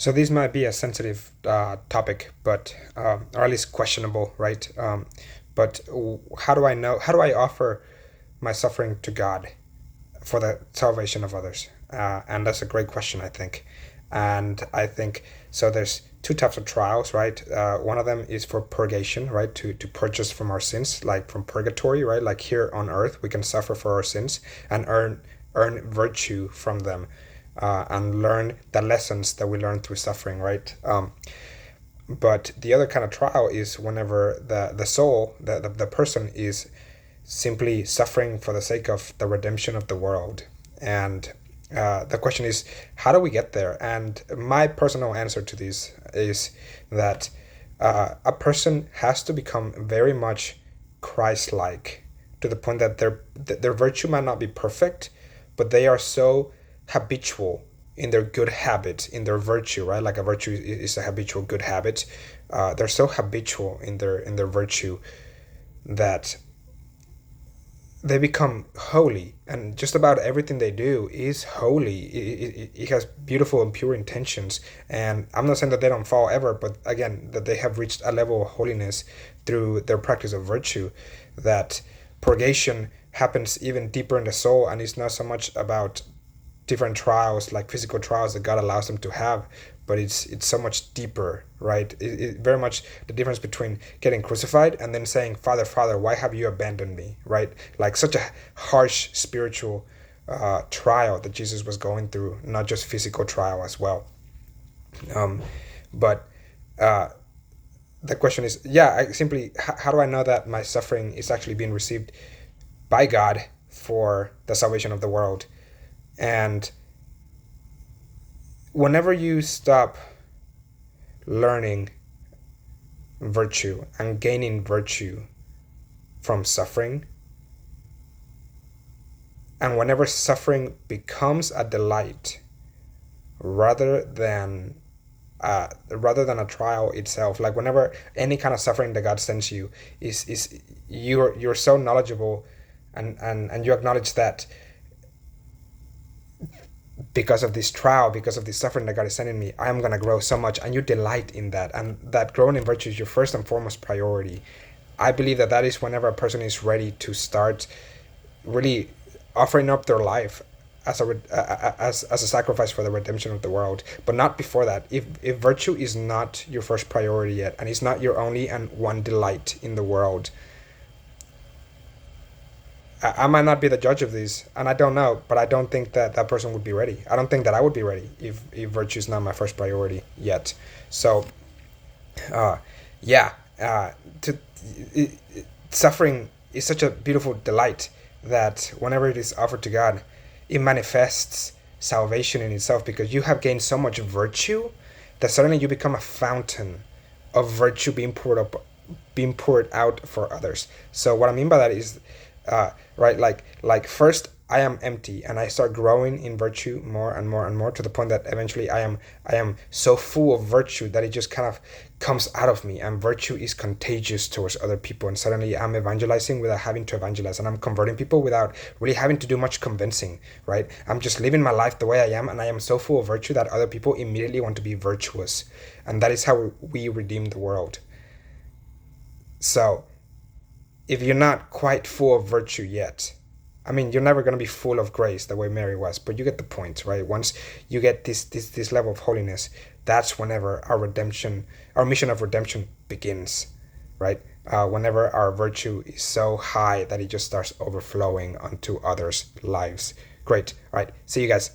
So this might be a sensitive topic, but or at least questionable, right? How do I know? How do I offer my suffering to God for the salvation of others? And that's a great question, I think. And I think so. There's two types of trials, right? One of them is for purgation, right? To purchase from our sins, like from purgatory, right? Like here on earth, we can suffer for our sins and earn virtue from them, and learn the lessons that we learn through suffering, right? But the other kind of trial is whenever the soul, the person is simply suffering for the sake of the redemption of the world. And the question is, how do we get there? And my personal answer to this is that a person has to become very much Christ-like, to the point that their virtue might not be perfect, but they are so habitual in their good habits, in their virtue, right? Like a virtue is a habitual good habit. They're so habitual in their virtue that they become holy, and just about everything they do is holy. It has beautiful and pure intentions. And I'm not saying that they don't fall ever, but again, that they have reached a level of holiness through their practice of virtue, that purgation happens even deeper in the soul, and it's not so much about different trials, like physical trials that God allows them to have, but it's so much deeper, right? It very much the difference between getting crucified and then saying, Father, Father, why have you abandoned me, right? Like such a harsh spiritual trial that Jesus was going through, not just physical trial as well. Um, but the question is, yeah, I simply, how do I know that my suffering is actually being received by God for the salvation of the world? And whenever you stop learning virtue and gaining virtue from suffering, and whenever suffering becomes a delight rather than a trial itself, like whenever any kind of suffering that God sends you is you're so knowledgeable, and you acknowledge that because of this trial, because of this suffering that God is sending me, I'm going to grow so much, and you delight in that, and that growing in virtue is your first and foremost priority. I believe that that is whenever a person is ready to start really offering up their life as a sacrifice for the redemption of the world, but not before that. If virtue is not your first priority yet, and it's not your only and one delight in the world, I might not be the judge of this, and I don't know, but I don't think that that person would be ready. I don't think that I would be ready if virtue is not my first priority yet. So, uh, yeah, to suffering is such a beautiful delight that whenever it is offered to God, it manifests salvation in itself, because you have gained so much virtue that suddenly you become a fountain of virtue being poured out for others. So what I mean by that is, right, like first I am empty, and I start growing in virtue more and more and more, to the point that eventually I am so full of virtue that it just kind of comes out of me, and virtue is contagious towards other people, and suddenly I'm evangelizing without having to evangelize, and I'm converting people without really having to do much convincing, right? I'm just living my life the way I am, and I am so full of virtue that other people immediately want to be virtuous, and that is how we redeem the world. So if you're not quite full of virtue yet, I mean, you're never going to be full of grace the way Mary was, but you get the point, right? Once you get this level of holiness, that's whenever our mission of redemption begins, right? Whenever our virtue is so high that it just starts overflowing onto others' lives. Great. All right. See you guys.